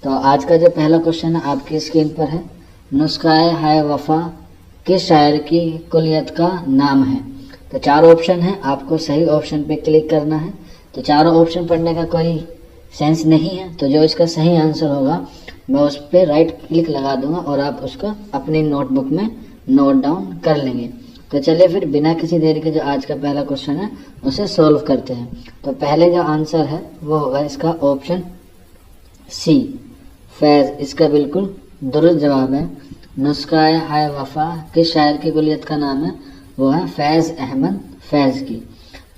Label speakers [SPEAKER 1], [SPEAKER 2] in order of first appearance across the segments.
[SPEAKER 1] तो आज का जो पहला क्वेश्चन है आपकी स्क्रीन पर है, नुस्खाए हाय वफा किस शायर की कुलियत का नाम है। तो चार ऑप्शन है, आपको सही ऑप्शन पे क्लिक करना है। तो चारों ऑप्शन पढ़ने का कोई सेंस नहीं है, तो जो इसका सही आंसर होगा मैं उस पर राइट क्लिक लगा दूंगा और आप उसको अपनी नोटबुक में नोट डाउन कर लेंगे। तो चलिए फिर बिना किसी देरी के जो आज का पहला क्वेश्चन है उसे सॉल्व करते हैं। तो पहले जो आंसर है वो होगा इसका ऑप्शन सी, फैज़। इसका बिल्कुल दुरुस्त जवाब है। नुस्खाए हाय वफा किस शायर की कुलियत का नाम है, वो है फैज़ अहमद फैज़ की।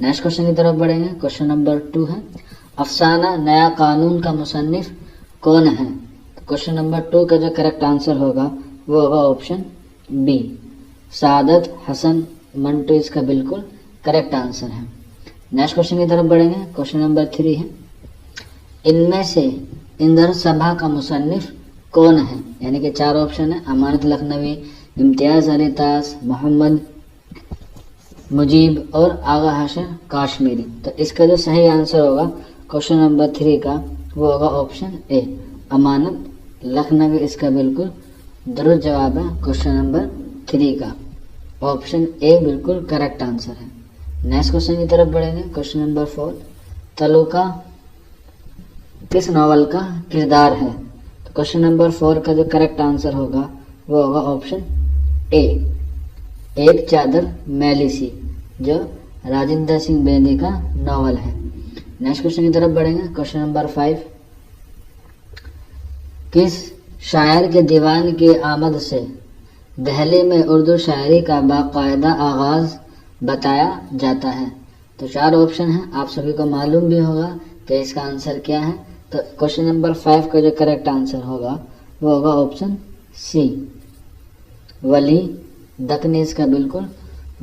[SPEAKER 1] नेक्स्ट क्वेश्चन की तरफ बढ़ेंगे। क्वेश्चन नंबर 2 है, अफसाना नया कानून का मुसन्निफ कौन है। क्वेश्चन नंबर 2 का जो करेक्ट आंसर होगा वो होगा ऑप्शन बी, सादत हसन मंटो। इसका बिल्कुल करेक्ट आंसर है। नेक्स्ट क्वेश्चन की तरफ बढ़ेंगे। क्वेश्चन नंबर 3 है, इनमें से इंदर सभा का मुसन्निफ कौन है। यानी कि चार ऑप्शन है, अमानत लखनवी, इम्तियाज अली ताज, मोहम्मद मुजीब और आगा हाशिर काश्मीरी। तो इसका जो सही आंसर होगा क्वेश्चन नंबर 3 का वो होगा ऑप्शन ए, अमानत लखनवी। इसका बिल्कुल दुरुस्त जवाब है क्वेश्चन नंबर 3 का, ऑप्शन ए बिल्कुल करेक्ट आंसर है। नेक्स्ट क्वेश्चन की तरफ बढ़ेंगे। क्वेश्चन नंबर 4, तलुका किस नॉवल का किरदार है। तो क्वेश्चन नंबर 4 का जो करेक्ट आंसर होगा वो होगा ऑप्शन ए, एक चादर मैली सी, जो राजेंद्र सिंह बेदी का नॉवल है। नेक्स्ट क्वेश्चन की तरफ बढ़ेंगे। क्वेश्चन नंबर 5, किस शायर के दीवान की आमद से दहली में उर्दू शायरी का बाकायदा आगाज बताया जाता है। तो चार ऑप्शन है, आप सभी को मालूम भी होगा कि इसका आंसर क्या है। तो क्वेश्चन नंबर 5 का जो करेक्ट आंसर होगा वो होगा ऑप्शन सी, वली दकनी। इसका बिल्कुल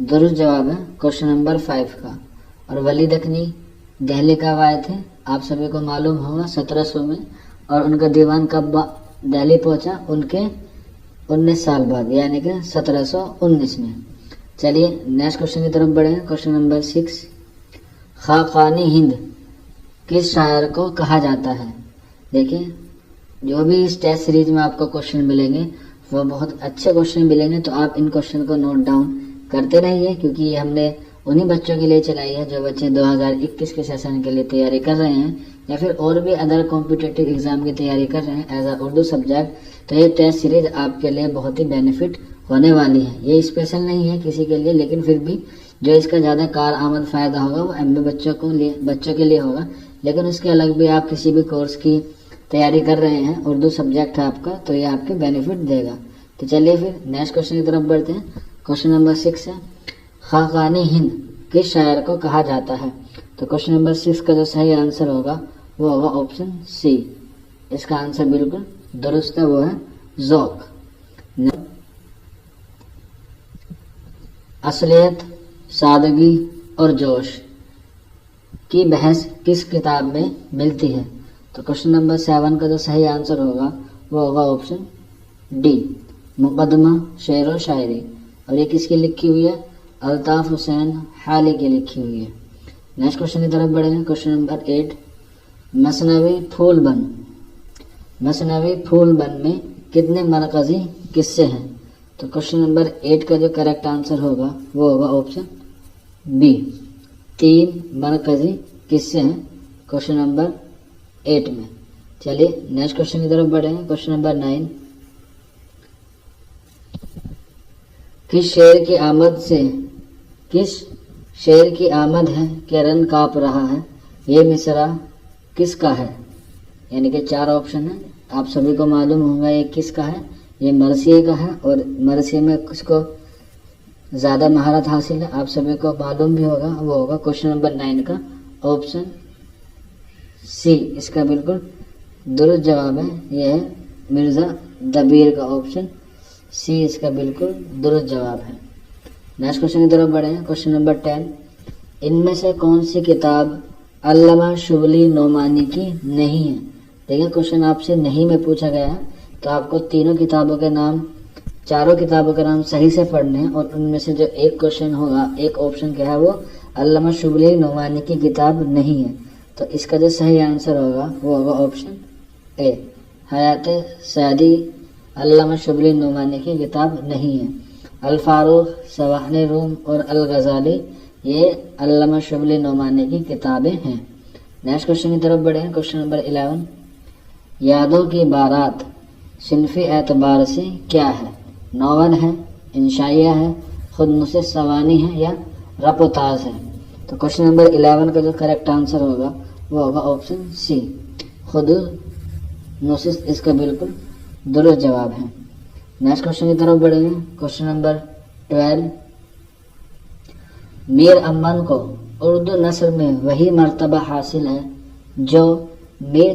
[SPEAKER 1] दुरुस्त जवाब है क्वेश्चन नंबर 5 का। और वली दकनी दिल्ली कब आए थे, आप सभी को मालूम होगा 1700 में, और उनका दीवान कब दिल्ली पहुंचा, उनके 19 साल बाद, यानी कि 1719 में। चलिए नेक्स्ट क्वेश्चन की तरफ बढ़े। क्वेश्चन नंबर 6, खाकानी हिंद किस शायर को कहा जाता है। देखिए जो भी इस टेस्ट सीरीज में आपको क्वेश्चन मिलेंगे वो बहुत अच्छे क्वेश्चन मिलेंगे, तो आप इन क्वेश्चन को नोट डाउन करते रहिए, क्योंकि ये हमने उन्हीं बच्चों के लिए चलाई है जो बच्चे 2021 के सेशन के लिए तैयारी कर रहे हैं या फिर और भी अदर कॉम्पिटिटिव एग्जाम की तैयारी कर रहे हैं एज अ उर्दू सब्जेक्ट। तो ये टेस्ट सीरीज आपके लिए बहुत ही बेनिफिट होने वाली है। ये स्पेशल नहीं है किसी के लिए, लेकिन फिर भी जो इसका ज़्यादा कार आमद फ़ायदा होगा वो एमए बच्चों के लिए होगा। लेकिन उसके अलग भी आप किसी भी कोर्स की तैयारी कर रहे हैं, उर्दू सब्जेक्ट है आपका, तो ये आपके बेनिफिट देगा। तो चलिए फिर नेक्स्ट क्वेश्चन की तरफ बढ़ते हैं। क्वेश्चन नंबर 6 है, खाकानी हिंद किस शायर को कहा जाता है। तो क्वेश्चन नंबर 6 का जो सही आंसर होगा वो होगा ऑप्शन सी। इसका आंसर बिल्कुल दुरुस्त है, वो है ज़ौक़। असलियत, सादगी और जोश की बहस किस किताब में मिलती है। तो क्वेश्चन नंबर 7 का जो सही आंसर होगा वो होगा ऑप्शन डी, मुकदमा शेर व शायरी। और ये किसकी लिखी हुई है, अल्ताफ हुसैन हाली की लिखी हुई है। नेक्स्ट क्वेश्चन की तरफ बढ़ेंगे। क्वेश्चन नंबर 8, मसनवी फूलबन में कितने मरकजी किस्से हैं। तो क्वेश्चन नंबर 8 का जो करेक्ट आंसर होगा वो होगा ऑप्शन बी, 3 मरकजी किस्से हैं क्वेश्चन नंबर 8 में। चलिए नेक्स्ट क्वेश्चन की तरफ बढ़ेंगे। क्वेश्चन नंबर 9, किस शेर की आमद है कि रन काँप रहा है, ये मिसरा किसका है। यानी कि चार ऑप्शन है, आप सभी को मालूम होगा ये किसका है, ये मरसिए का है। और मरसिए में किसको ज़्यादा महारत हासिल है, आप सभी को मालूम भी होगा, वो होगा क्वेश्चन नंबर 9 का ऑप्शन सी। इसका बिल्कुल दुरुस्त जवाब है, यह है मिर्ज़ा दबीर का, ऑप्शन सी इसका बिल्कुल दुरुस्त जवाब है। नेक्स्ट क्वेश्चन की तरफ बढ़े। क्वेश्चन नंबर 10, इनमें से कौन सी किताब अल्लामा शुबली नोमानी की नहीं है। देखिए क्वेश्चन आपसे नहीं में पूछा गया है, तो आपको तीनों किताबों के नाम, चारों किताबों के नाम सही से पढ़ने हैं, और उनमें से जो एक क्वेश्चन होगा, एक ऑप्शन क्या है, वो अल्लामा शुबली नोमानी की किताब नहीं है। तो इसका जो सही आंसर होगा वो होगा ऑप्शन ए, हयात सैदी अल्लामा शुबली नुमानी की किताब नहीं है। अल फारूक, सवाहने रूम और अल गजाली ये अल्लामा शुबली नुमानी की किताबें हैं। नेक्स्ट क्वेश्चन की तरफ बढ़े। क्वेश्चन नंबर 11, यादों की बारात सिनफी एतबार से क्या है? नॉवल है, इंशाइया है, खुद नुसिस सवानी है या रपोताज है? तो क्वेश्चन नंबर 11 का जो करेक्ट आंसर होगा वो होगा ऑप्शन सी, खुद नुसिस इसका बिल्कुल दुरुस्त जवाब है। नेक्स्ट क्वेश्चन की तरफ बढ़ेंगे। क्वेश्चन नंबर 12, मीर अम्मन को उर्दू नस्र में वही मर्तबा हासिल है जो मीर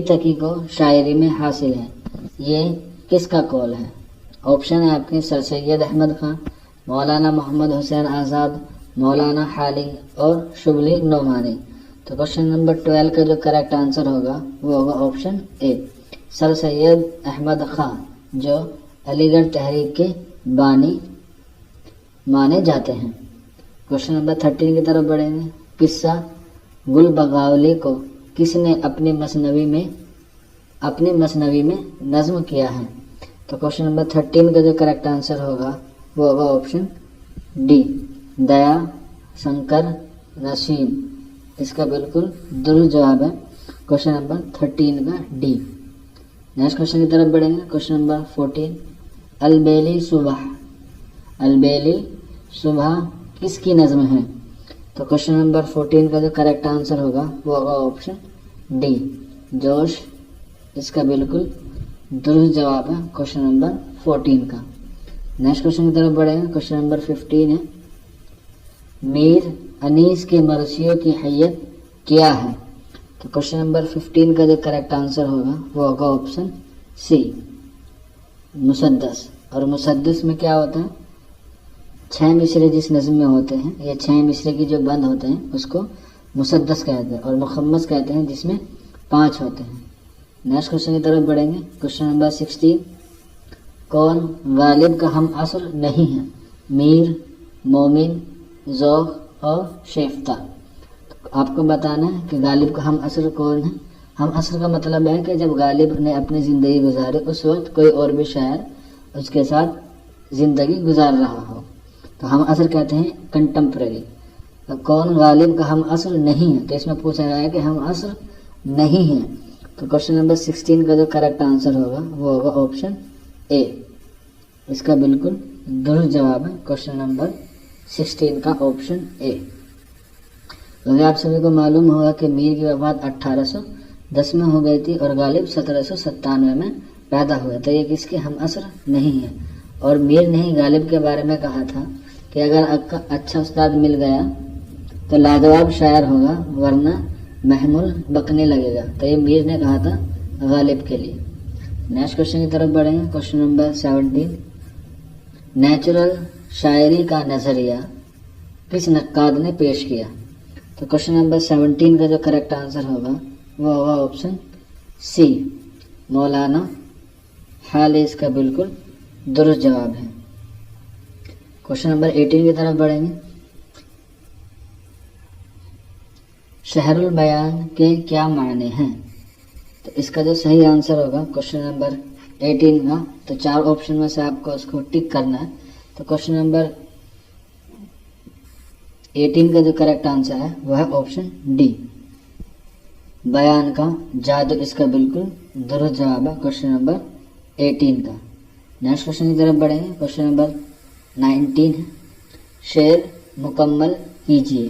[SPEAKER 1] तकी को शायरी में हासिल है। ये किसका कौल है? ऑप्शन है आपके सर सैयद अहमद खां, मौलाना मोहम्मद हुसैन आज़ाद, मौलाना हाली और शुबली नोमानी। तो क्वेश्चन नंबर 12 का जो करेक्ट आंसर होगा वो होगा option A, sir Syed Ahmad Khan, जो अलीगढ़ तहरीक के बानी माने जाते हैं। क्वेश्चन नंबर 13 की तरफ बढ़ेंगे। किस्सा गुल बगावली को किसने अपनी मसनवी में नज्म किया है? तो क्वेश्चन नंबर 13 का जो करेक्ट आंसर होगा वो होगा ऑप्शन डी, दया शंकर नसीम। इसका बिल्कुल दुरुस्त जवाब है क्वेश्चन नंबर 13 का डी। नेक्स्ट क्वेश्चन की तरफ बढ़ेंगे। क्वेश्चन नंबर 14, अलबेली सुबह किसकी नज़्म है? तो क्वेश्चन नंबर 14 का जो करेक्ट आंसर होगा वो होगा ऑप्शन डी, जोश। इसका बिल्कुल दुरुस्त जवाब है क्वेश्चन नंबर 14 का। नेक्स्ट क्वेश्चन की तरफ बढ़ेंगे। क्वेश्चन नंबर 15 है, मीर अनीस के मरसियों की हैयत क्या है? तो क्वेश्चन नंबर 15 का जो करेक्ट आंसर होगा वो होगा ऑप्शन सी, मुसद्दस। और मुसद्दस में क्या होता है? 6 मिसरे जिस नज़्म में होते हैं, ये 6 मिसरे की जो बंद होते हैं उसको मुसद्दस कहते हैं, और मुखम्मस कहते हैं जिसमें 5 होते हैं। नेक्स्ट क्वेश्चन की तरफ बढ़ेंगे। क्वेश्चन नंबर 16, कौन गालिब का हम असर नहीं है? मीर, मोमिन, ज़ौक़ और शेफ्ता। आपको बताना है कि गालिब का हम असर कौन है। हम असर का मतलब है कि जब गालिब ने अपनी ज़िंदगी गुजारी उस वक्त कोई और भी शायर उसके साथ ज़िंदगी गुजार रहा हो, तो हम असर कहते हैं कंटेम्प्रेरी। तो कौन गालिब का हम असर नहीं है, तो इसमें पूछा गया है कि हम असर नहीं है। तो क्वेश्चन नंबर 16 का जो करेक्ट आंसर होगा वो होगा ऑप्शन ए, इसका बिल्कुल दुरुस्त जवाब है क्वेश्चन नंबर 16 का ऑप्शन ए। तो आप सभी को मालूम होगा कि मीर की वफ़ात 1810 में हो गई थी और गालिब 1797 में पैदा हुए, तो ये किसके हम असर नहीं है। और मीर ने ही गालिब के बारे में कहा था कि अगर अच्छा उस्ताद मिल गया तो लाजवाब शायर होगा, वरना महमूल बकने लगेगा। तो ये मीर ने कहा था गालिब के लिए। नेक्स्ट क्वेश्चन की तरफ बढ़ेंगे। क्वेश्चन नंबर 17, नेचुरल शायरी का नज़रिया किस नक्काद ने पेश किया? तो क्वेश्चन नंबर 17 का जो करेक्ट आंसर होगा वो होगा ऑप्शन सी, मौलाना हाली। इसका बिल्कुल दुरुस्त जवाब है। क्वेश्चन नंबर 18 की तरफ बढ़ेंगे। शहरुल बयान के क्या मायने हैं? तो इसका जो सही आंसर होगा क्वेश्चन नंबर 18 का, तो 4 ऑप्शन में से आपको उसको टिक करना है। तो क्वेश्चन नंबर 18 का जो करेक्ट आंसर है वह है ऑप्शन डी, बयान का जादू। इसका बिल्कुल दुरुस्त जवाब है क्वेश्चन नंबर 18 का। नेक्स्ट क्वेश्चन की तरफ बढ़ेंगे। क्वेश्चन नंबर 19 है, शेर मुकम्मल कीजिए।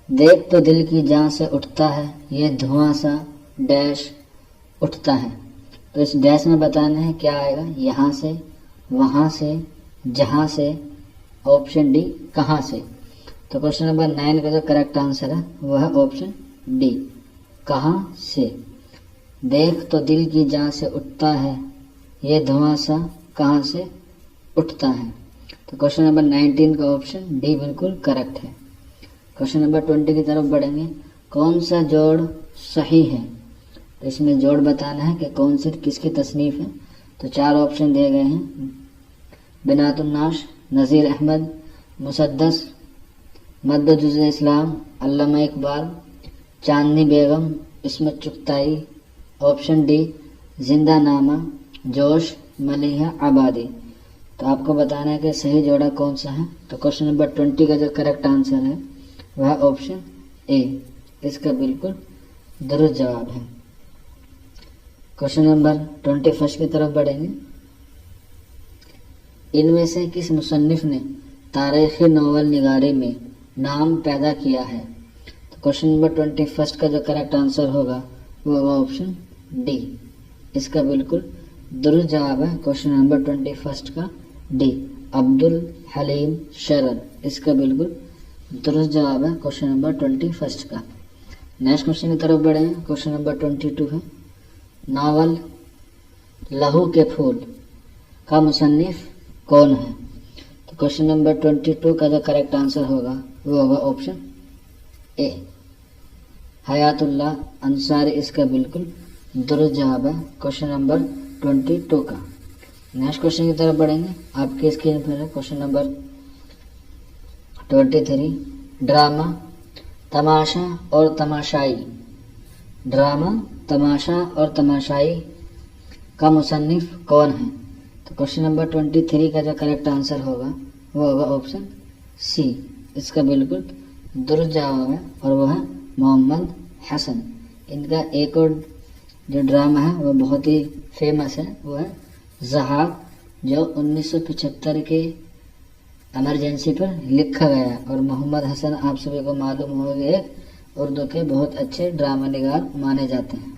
[SPEAKER 1] देख तो दिल की जान से उठता है ये धुआं सा डैश उठता है। तो इस डैश में बताना है क्या आएगा, यहाँ से, वहाँ से, जहाँ से, ऑप्शन डी कहाँ से। तो क्वेश्चन नंबर 9 का जो करेक्ट आंसर है वह है ऑप्शन डी, कहाँ से। देख तो दिल की जान से उठता है ये धुआं सा कहाँ से उठता है। तो क्वेश्चन नंबर 19 का ऑप्शन डी बिल्कुल करेक्ट है। क्वेश्चन नंबर 20 की तरफ बढ़ेंगे। कौन सा जोड़ सही है? तो इसमें जोड़ बताना है कि कौन सी किसकी तसनीफ है। तो 4 ऑप्शन दिए गए हैं, बिनातुन्नाश, नज़ीर अहमद, मुसद्दस, मद्द जुज़ इस्लाम, अल्लामा इकबाल, चांदनी बेगम, इसमें चुगताई, ऑप्शन डी जिंदा नामा, जोश, मलिहा, आबादी। तो आपको बताना है कि सही जोड़ा कौन सा है। तो क्वेश्चन नंबर 20 का जो करेक्ट आंसर है वह ऑप्शन ए, इसका बिल्कुल दुरुस्त जवाब है। क्वेश्चन नंबर 21 की तरफ बढ़ेंगे। इनमें से किस मुसन्निफ ने तारीखी नॉवल निगारी में नाम पैदा किया है। तो क्वेश्चन नंबर 21 का जो करेक्ट आंसर होगा वो होगा ऑप्शन डी, इसका बिल्कुल दुरुस्त जवाब है क्वेश्चन नंबर 21 का डी, अब्दुल हलीम शरर, इसका बिल्कुल दुरुस्त जवाब है क्वेश्चन नंबर 21 का। नेक्स्ट क्वेश्चन की तरफ बढ़े हैं। क्वेश्चन नंबर 22 है, नावल लहू के फूल का मुसन्निफ कौन है। तो क्वेश्चन नंबर 22 का जो करेक्ट आंसर होगा वो होगा ऑप्शन ए, हयातुल्लाह अंसारी, इसका बिल्कुल दुरुस्त जवाब है क्वेश्चन नंबर 22 का। नेक्स्ट क्वेश्चन की तरफ बढ़ेंगे। आपके स्क्रीन पर है क्वेश्चन नंबर 23, ड्रामा तमाशा और तमाशाई, ड्रामा तमाशा और तमाशाई का मुसन्निफ कौन है। तो क्वेश्चन नंबर 23 का जो करेक्ट आंसर होगा वो होगा ऑप्शन सी, इसका बिल्कुल दुरुस्त जवाब है और वो है मोहम्मद हसन। इनका एक और जो ड्रामा है वो बहुत ही फेमस है, वो है ज़हाब, जो 1975 के इमरजेंसी पर लिखा गया है। और मोहम्मद हसन आप सभी को मालूम होगा एक उर्दू के बहुत अच्छे ड्रामा निगार माने जाते हैं।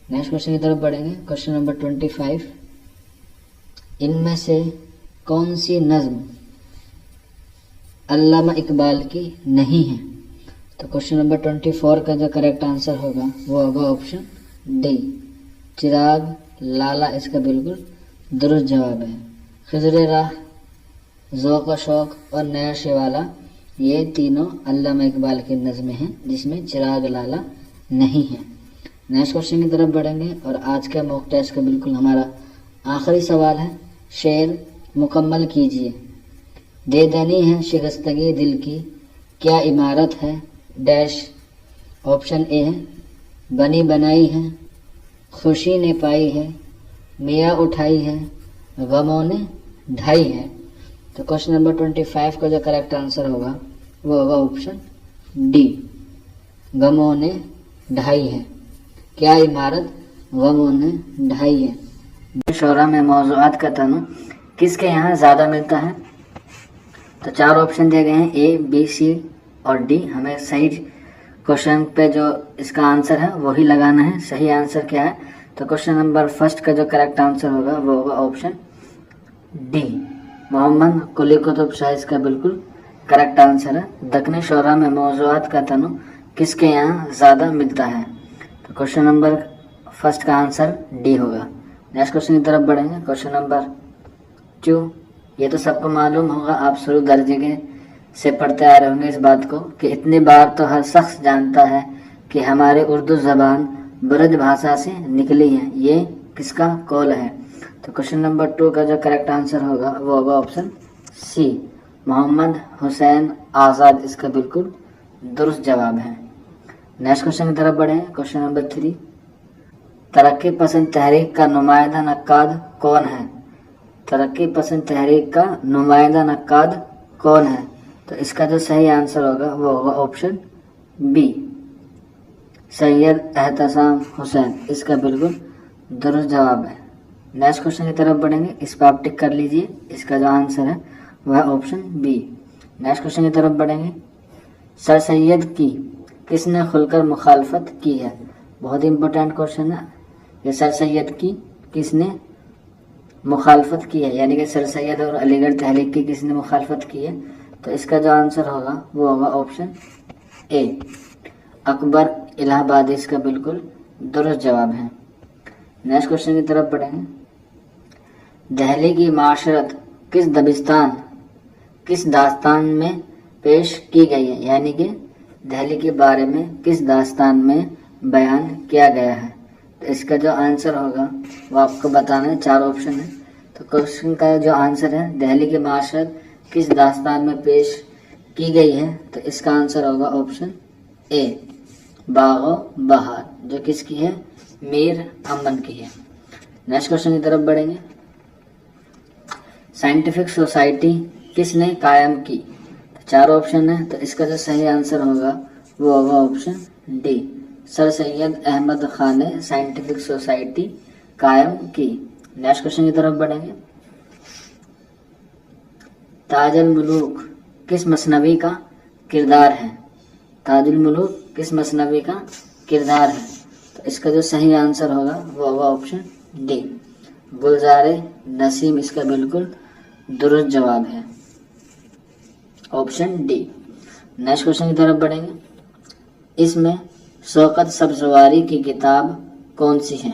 [SPEAKER 1] नेक्स्ट क्वेश्चन की तरफ बढ़ेंगे। क्वेश्चन नंबर 25, इनमें से कौन सी नज्म अल्लामा इकबाल की नहीं है। तो क्वेश्चन नंबर 24 का जो करेक्ट आंसर होगा वो होगा ऑप्शन डी, चिराग लाला, इसका बिल्कुल दुरुस्त जवाब है। खिज़्र राह, ज़ौक़ शौक़ और नया शिवाला, ये तीनों अल्लामा इकबाल की नज़में हैं जिसमें चिराग लाला नहीं है। नेक्स्ट क्वेश्चन की तरफ बढ़ेंगे और आज का मॉक टेस्ट का बिल्कुल हमारा आखिरी सवाल है। शेर मुकम्मल कीजिए। दे देनी है शिकस्तगी दिल की, क्या इमारत है डैश। ऑप्शन ए है बनी बनाई है, खुशी ने पाई है, मियाँ उठाई है, गमों ने ढाई है। तो क्वेश्चन नंबर 25 का जो करेक्ट आंसर होगा वो होगा ऑप्शन डी, गमों ने ढाई है, क्या इमारत गमों ने ढाई है। शोरा में मौज़ूआत का तनु किसके यहाँ ज़्यादा मिलता है। तो 4 ऑप्शन दिए गए हैं, ए, बी, सी और डी। हमें सही क्वेश्चन पे जो इसका आंसर है वही लगाना है। सही आंसर क्या है। तो क्वेश्चन नंबर 1 का जो करेक्ट आंसर होगा वो होगा ऑप्शन डी, मोहम्मद कुली कुतुब शाह, इसका बिल्कुल करेक्ट आंसर है। दक्कनी शोरा में मौज़ूआत का तनु किसके यहाँ ज़्यादा मिलता है। तो क्वेश्चन नंबर 1 का आंसर डी होगा। नेक्स्ट क्वेश्चन की तरफ बढ़ेंगे। क्वेश्चन नंबर 2, ये तो सबको मालूम होगा, आप शुरू दर्जे के से पढ़ते आ रहे होंगे इस बात को कि इतनी बार तो हर शख्स जानता है कि हमारी उर्दू ज़बान ब्रज भाषा से निकली है, ये किसका कौल है। तो क्वेश्चन नंबर 2 का जो करेक्ट आंसर होगा वो होगा ऑप्शन सी, मोहम्मद हुसैन आज़ाद, इसका बिल्कुल दुरुस्त जवाब है। नेक्स्ट क्वेश्चन की तरफ बढ़े। क्वेश्चन नंबर 3, तरक्की पसंद तहरीक का नुमाइंदा नक्काद कौन है। तरक्की पसंद तहरीक का नुमाइंदा नक्काद कौन है। तो इसका जो सही आंसर होगा वो होगा ऑप्शन बी, सैयद एहतसाम हुसैन, इसका बिल्कुल दुरुस्त जवाब है। नेक्स्ट क्वेश्चन की तरफ बढ़ेंगे, इस पर आप टिक कर लीजिए, इसका जो आंसर है वह है ऑप्शन बी। नेक्स्ट क्वेश्चन की तरफ बढ़ेंगे, सर सैयद की किसने खुलकर मुखालफत की है। बहुत ही इंपॉर्टेंट क्वेश्चन है ये, सर सैयद की किसने मुखालफत की है, यानी कि सर सैयद और अलीगढ़ तहरीक की किसने मुखालफत की है। तो इसका जो आंसर होगा वो होगा ऑप्शन ए, अकबर इलाहाबादी, इसका बिल्कुल दुरुस्त जवाब है। नेक्स्ट क्वेश्चन की तरफ बढ़ेंगे, दहली की माशरत किस दबिस्तान किस दास्तान में पेश की गई है, यानी कि दहली के बारे में किस दास्तान में बयान किया गया है। तो इसका जो आंसर होगा वो आपको बताना है। 4 ऑप्शन है। तो क्वेश्चन का जो आंसर है दहली की माशरत किस दास्तान में पेश की गई है, तो इसका आंसर होगा ऑप्शन ए, बागो बहार, जो किसकी है? मीर अमन की है। नेक्स्ट क्वेश्चन की तरफ बढ़ेंगे। साइंटिफिक सोसाइटी किसने कायम की? तो 4 ऑप्शन है, तो इसका जो सही आंसर होगा वो होगा option D, sir Syed Ahmed Khan ने साइंटिफिक सोसाइटी कायम की। नेक्स्ट क्वेश्चन की तरफ बढ़ेंगे। ताजुल मुलूक किस मसनवी का किरदार है? ताजुल मुलूक किस मसनवी का किरदार है? तो इसका जो सही आंसर होगा वो होगा ऑप्शन डी, गुलजारे नसीम इसका बिल्कुल दुरुस्त जवाब है, ऑप्शन डी। नेक्स्ट क्वेश्चन की तरफ बढ़ेंगे। इसमें शौकत सब्जवारी की किताब कौन सी है?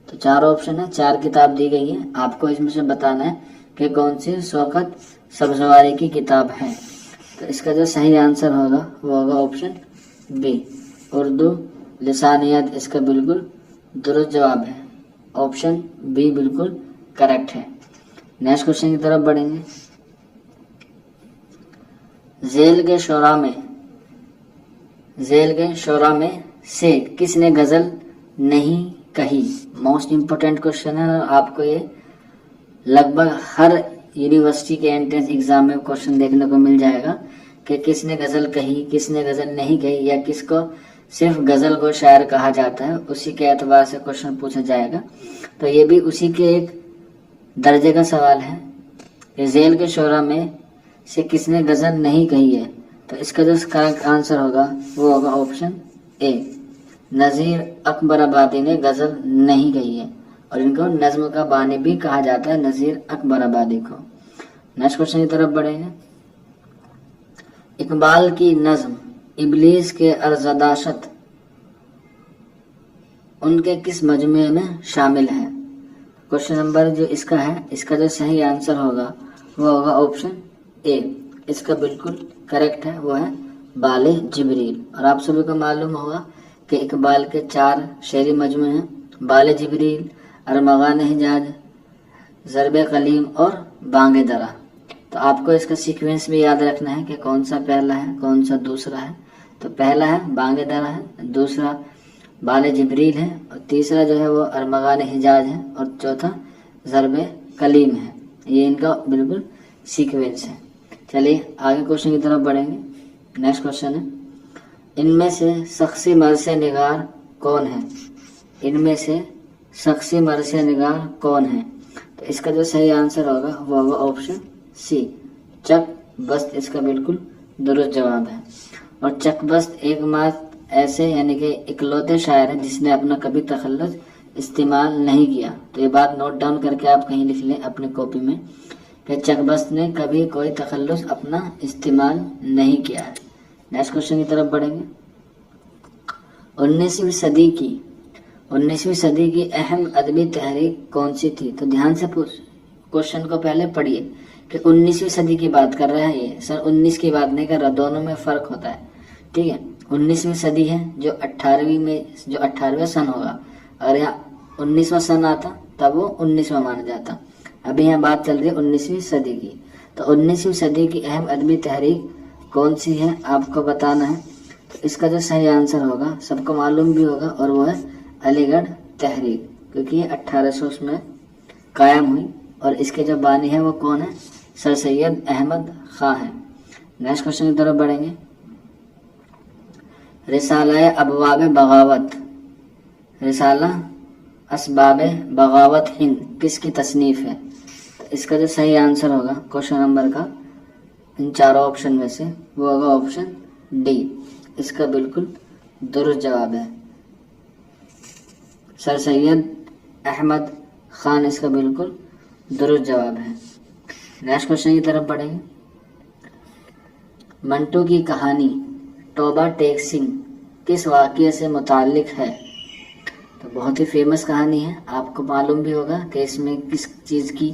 [SPEAKER 1] तो 4 ऑप्शन है, 4 किताब दी गई है, आपको इसमें से बताना है कि कौन सी शौकत सब्जवारी की किताब है। तो इसका जो सही आंसर होगा वो होगा ऑप्शन बी, उर्दू लिसानियत इसका बिल्कुल दुरुस्त जवाब है, ऑप्शन बी बिल्कुल करेक्ट है। नेक्स्ट क्वेश्चन की तरफ बढ़ेंगे। जेल के शोरा में से किसने गजल नहीं कही? मोस्ट इम्पोर्टेंट क्वेश्चन है और आपको ये लगभग हर यूनिवर्सिटी के एंट्रेंस एग्जाम में क्वेश्चन देखने को मिल जाएगा कि किसने गजल कही, किसने गजल नहीं कही, या किसको सिर्फ गजल को शायर कहा जाता है, उसी के एतबार से क्वेश्चन पूछा जाएगा। तो ये भी उसी के एक दर्जे का सवाल है कि जेल के शोरा में से किसने गजल नहीं कही है। तो इसका जो करेक्ट आंसर होगा वो होगा ऑप्शन ए, नज़ीर अकबराबादी ने गजल नहीं कही है, और इनको नज्म का बानी भी कहा जाता है, नज़ीर अकबराबादी को। नेक्स्ट क्वेश्चन की तरफ बढ़ेंगे। इकबाल की नज्म इबलीस के अर्ज़दाशत उनके किस मजमूए में शामिल है? क्वेश्चन नंबर जो इसका है, इसका जो सही आंसर होगा वो होगा ऑप्शन ए, इसका बिल्कुल करेक्ट है, वो है बाले जिब्रील। और आप सभी को मालूम होगा कि इकबाल के 4 शेरी मजमूए हैं, बाले जिब्रील, अरमगान हिजाज, ज़रबे कलीम और बांगे दरा। तो आपको इसका सीक्वेंस भी याद रखना है कि कौन सा पहला है, कौन सा दूसरा है। तो पहला है बांगे दरा है, दूसरा बाले जिब्रील है, और तीसरा जो है वो अरमगान हिजाज है, और चौथा ज़रबे कलीम है। ये इनका बिल्कुल सीक्वेंस है। चलिए आगे क्वेश्चन की तरफ बढ़ेंगे। नेक्स्ट क्वेश्चन है, इनमें से शख्सी मरसे निगार कौन है? इनमें से शख्सी मरसे निगार कौन है? तो इसका जो सही आंसर होगा वो होगा ऑप्शन सी, चक बस्त इसका बिल्कुल दुरुस्त जवाब है। और चक बस्त एकमात्र ऐसे यानी कि इकलौते शायर हैं जिसने अपना कभी तखल्लुस इस्तेमाल नहीं किया। तो ये बात नोट डाउन करके आप कहीं लिख लें अपनी कॉपी में कि चक बस्त ने कभी कोई तखल्लुस अपना इस्तेमाल नहीं किया है। नेक्स्ट क्वेश्चन की तरफ बढ़ेंगे। 19वीं सदी की अहम अदबी तहरीक कौन सी थी? तो ध्यान से क्वेश्चन को पहले पढ़िए कि 19वीं सदी की बात कर रहा है, ये सन 19 की बात नहीं कर रहा, दोनों में फ़र्क होता है, ठीक है। 19वीं सदी है जो 18वीं में जो 18वां सन होगा, अगर यहाँ 19वां सन आता तब वो 19वां माना जाता। अभी यहाँ बात चल रही है 19वीं सदी की। तो 19वीं सदी की अहम अदबी तहरीक कौन सी है आपको बताना है। तो इसका जो सही आंसर होगा सबको मालूम भी होगा, और वो है अलीगढ़ तहरीक, क्योंकि ये 1800 में कायम हुई, और इसके जो बानी है वो कौन है? सर सैयद अहमद खां है। नेक्स्ट क्वेश्चन की तरफ बढ़ेंगे। रिसाला अबवाब बगावत, रिसाला असबाब बगावत हिंद किसकी तसनीफ है? तो इसका जो सही आंसर होगा क्वेश्चन नंबर का इन चारों ऑप्शन में से वो होगा ऑप्शन डी, इसका बिल्कुल दुरुस्त जवाब है, सर सैयद अहमद खान इसका बिल्कुल दुरुस्त जवाब है। नेक्स्ट क्वेश्चन की तरफ बढ़ेंगे। मंटू की कहानी तौबा टेक सिंह किस वाक़ये से मुताल्लिक है? तो बहुत ही फेमस कहानी है, आपको मालूम भी होगा कि इसमें किस चीज़ की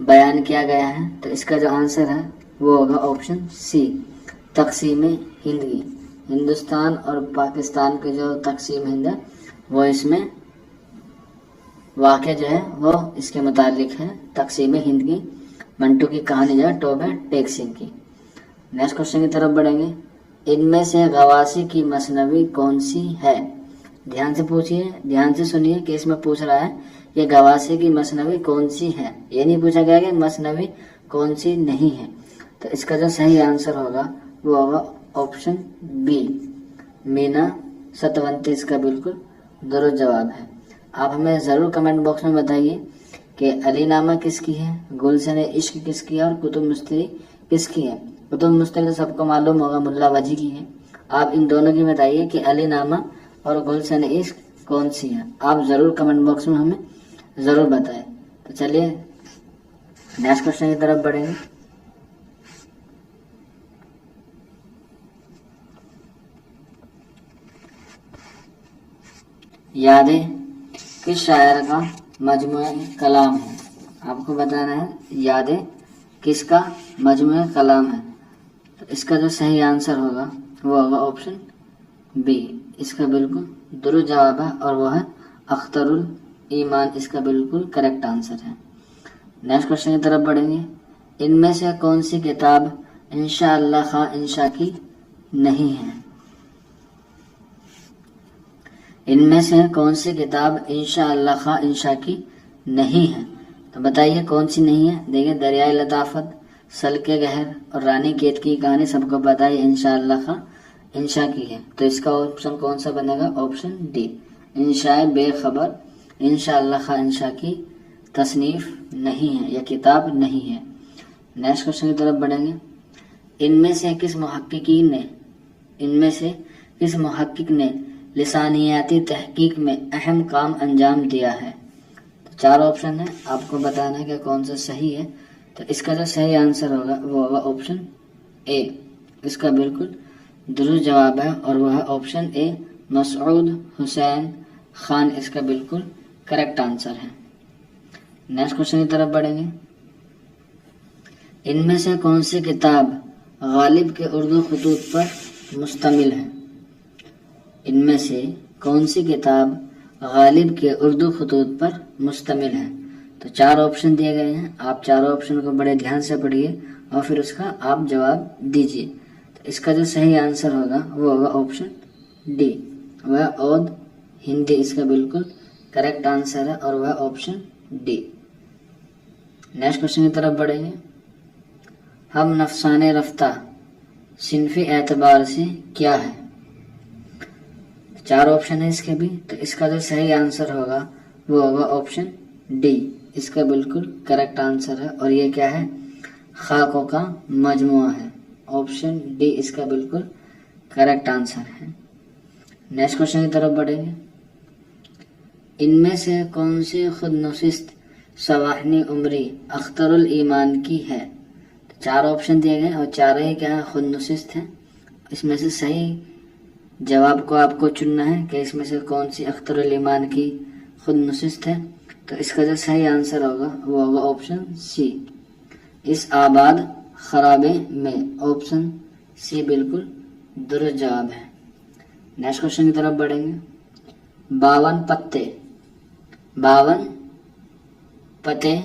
[SPEAKER 1] बयान किया गया है। तो इसका जो आंसर है वो होगा ऑप्शन सी, तकसीम हिंद की। हिंदुस्तान और पाकिस्तान के जो तकसीम हिंद है वो इसमें वाक़या जो है वो इसके मुतालिक है, तकसीम हिंद की। मंटू की कहानी जो है तौबा टेक सिंह की। नेक्स्ट क्वेश्चन की तरफ बढ़ेंगे। इनमें से गवासी की मसनवी कौन सी है? ध्यान से पूछिए, ध्यान से सुनिए कि इसमें पूछ रहा है कि गवासी की मसनवी कौन सी है। ये नहीं पूछा गया कि मसनवी कौन सी नहीं है। तो इसका जो सही आंसर होगा वो होगा ऑप्शन बी, मीना सतवंती इसका बिल्कुल दुरुस्त जवाब है। आप हमें ज़रूर कमेंट बॉक्स में बताइए कि अली नामा किसकी है, गुलशन इश्क किसकी है और कुतुब मुस्तरी किसकी है। कुतुब मुस्तरी तो सबको मालूम होगा मुल्ला वजी की है। आप इन दोनों की बताइए कि अली नामा और गुलशन इश्क कौन सी है। आप ज़रूर कमेंट बॉक्स में हमें ज़रूर बताएं। तो चलिए नेक्स्ट क्वेश्चन की तरफ बढ़ेंगे। यादें किस शायर का मजमूए कलाम है? आपको बताना है यादें किसका मजमूए कलाम है। तो इसका जो सही आंसर होगा वो होगा ऑप्शन बी, इसका बिल्कुल दुरुस्त जवाब है और वो है अख्तरुल ईमान, इसका बिल्कुल करेक्ट आंसर है। नेक्स्ट क्वेश्चन की तरफ बढ़ेंगे। इनमें से कौन सी किताब इंशा अल्लाह खां इंशा की नहीं है? इनमें से कौन सी किताब इंशा अल्लाह खां इंशा की नहीं है? तो बताइए कौन सी नहीं है। देखिए दरियाए लताफत, सल्के गहर और रानी केत की कहानी सबको पता है इंशा अल्लाह खां इंशा की है। तो इसका ऑप्शन कौन सा बनेगा? ऑप्शन डी, इंशाए बेखबर इंशा अल्लाह खां इंशा की तसनीफ नहीं है या किताब नहीं है। नेक्स्ट क्वेश्चन की तरफ बढ़ेंगे। इनमें से किस मुहक्किक ने लिसानियाती तहकीक में अहम काम अंजाम दिया है? तो 4 ऑप्शन है, आपको बताना है कि कौन सा सही है। तो इसका जो सही आंसर होगा वो होगा ऑप्शन ए, इसका बिल्कुल दुरुस्त जवाब है और वह है ऑप्शन ए, मसऊद हुसैन खान, इसका बिल्कुल करेक्ट आंसर है। नेक्स्ट क्वेश्चन की तरफ बढ़ेंगे। इनमें से कौन सी किताब गालिब के उर्दू खतूत पर मुश्तमिल है? इनमें से कौन सी किताब गालिब के उर्दू खतूत पर मुश्तमिल है? तो 4 ऑप्शन दिए गए हैं, आप 4 ऑप्शन को बड़े ध्यान से पढ़िए और फिर उसका आप जवाब दीजिए। तो इसका जो सही आंसर होगा वो होगा ऑप्शन डी, वह औद हिंदी, इसका बिल्कुल करेक्ट आंसर है और वह ऑप्शन डी। नेक्स्ट क्वेश्चन की तरफ बढ़ेंगे। हम नफसाने रफ्ता सिनफी एतबार से क्या है? 4 ऑप्शन है इसके भी। तो इसका जो सही आंसर होगा वो होगा ऑप्शन डी, इसका बिल्कुल करेक्ट आंसर है और ये क्या है? खाकों का मजमुआ है। ऑप्शन डी इसका बिल्कुल करेक्ट आंसर है। नेक्स्ट क्वेश्चन की तरफ बढ़ेंगे। इनमें से कौन सी खुदनुशिस्त सवाहनी उमरी अख्तरुल ईमान की है? 4 ऑप्शन दिए गए और 4 ही क्या है? खुदनुशिस्त है। इसमें से सही जवाब को आपको चुनना है कि इसमें से कौन सी अख्तरुल ईमान की खुदनुशिस्त है। तो इसका जो सही आंसर होगा वो होगा ऑप्शन सी, इस आबाद खराबे में, ऑप्शन सी बिल्कुल दुरुस्त जवाब है। नेक्स्ट क्वेश्चन की तरफ बढ़ेंगे। 52 पत्ते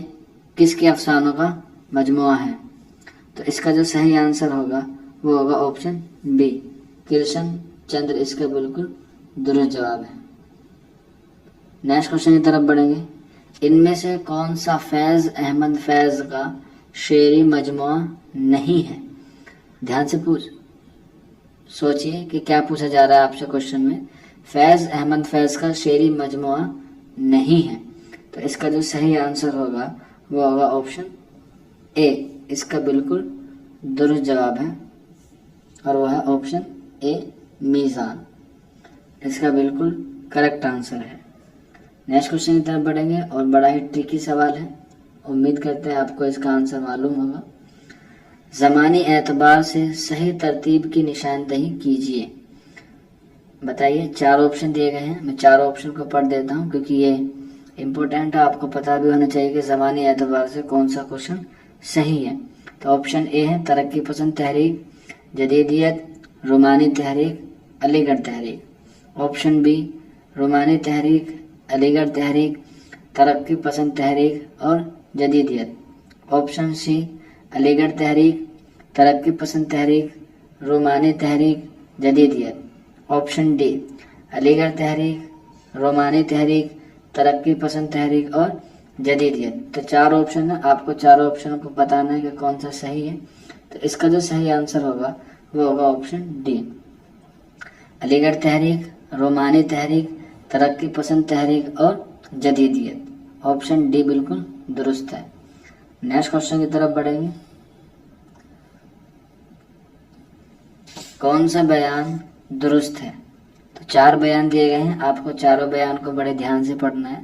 [SPEAKER 1] किसके अफसानों का मजमुआ है? तो इसका जो सही आंसर होगा वो होगा ऑप्शन बी, कृष्ण चंद्र, इसका बिल्कुल दुरुस्त जवाब है। नेक्स्ट क्वेश्चन की तरफ बढ़ेंगे। इनमें से कौन सा फैज अहमद फैज का शेरी मजमुआ नहीं है? ध्यान से सोचिए कि क्या पूछा जा रहा है आपसे क्वेश्चन में। फैज अहमद फैज का शेरी मजमुआ नहीं है। तो इसका जो सही आंसर होगा वो होगा ऑप्शन ए, इसका बिल्कुल दुरुस्त जवाब है और वह है ऑप्शन ए, मीज़ान, इसका बिल्कुल करेक्ट आंसर है। नेक्स्ट क्वेश्चन की तरफ बढ़ेंगे और बड़ा ही ट्रिकी सवाल है, उम्मीद करते हैं आपको इसका आंसर मालूम होगा। ज़मानी एतबार से सही तरतीब की निशानदही कीजिए। बताइए, 4 ऑप्शन दिए गए हैं, मैं 4 ऑप्शन को पढ़ देता हूँ क्योंकि ये इम्पोर्टेंट है, आपको पता भी होना चाहिए कि ज़मानी एतबार से कौन सा क्वेश्चन सही है। तो ऑप्शन ए है तरक्की पसंद तहरीक, जदीदियत, रोमानी तहरीक, अलीगढ़ तहरीक। ऑप्शन बी रोमानी तहरीक, अलीगढ़ तहरीक, तरक्की पसंद तहरीक और जदीदियत। ऑप्शन सी अलीगढ़ तहरीक, तरक्की पसंद तहरीक, रोमानी तहरीक, जदीदियत। ऑप्शन डी अलीगढ़ तहरीक, रोमानी तहरीक, तरक्की पसंद तहरीक और जदीदियत। तो 4 ऑप्शन है, आपको 4 ऑप्शन को बताना है कि कौन सा सही है। तो इसका जो सही आंसर होगा वो होगा ऑप्शन डी, अलीगढ़ तहरीक, रोमानी तहरीक, तरक्की पसंद तहरीक और जदीदियत। ऑप्शन डी बिल्कुल दुरुस्त है। नेक्स्ट क्वेश्चन की तरफ बढ़ेंगे। कौन सा बयान दुरुस्त है? तो 4 बयान दिए गए हैं, आपको चारों बयान को बड़े ध्यान से पढ़ना है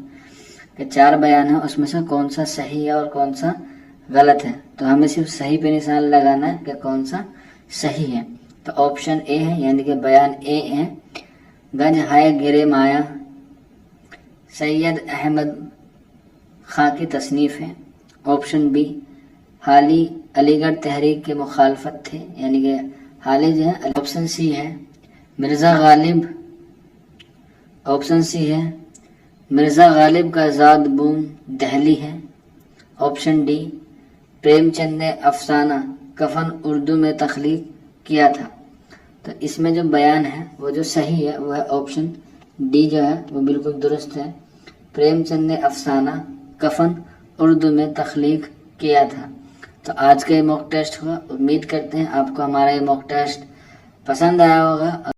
[SPEAKER 1] कि 4 बयान है, उसमें से कौन सा सही है और कौन सा गलत है। तो हमें सिर्फ सही पे निशान लगाना है कि कौन सा सही है। तो ऑप्शन ए है, यानी कि बयान ए है, गंज हाय गिरे माया सैयद अहमद खां की तसनीफ है। ऑप्शन बी हाली अलीगढ़ तहरीक के मुखालफत थे, यानी कि हाली जो है। ऑप्शन सी है मिर्ज़ा गालिब, ऑप्शन सी है मिर्ज़ा गालिब का ज़ाद बूम दहली है। ऑप्शन डी प्रेमचंद ने अफसाना कफन उर्दू में तख्लीक किया था। तो इसमें जो बयान है वो जो सही है वो है ऑप्शन डी जो है वो बिल्कुल दुरुस्त है। प्रेमचंद ने अफसाना कफन उर्दू में तख्लीक किया था। तो आज का ये मॉक टेस्ट हुआ, उम्मीद करते हैं आपको हमारा ये मॉक टेस्ट पसंद आया होगा।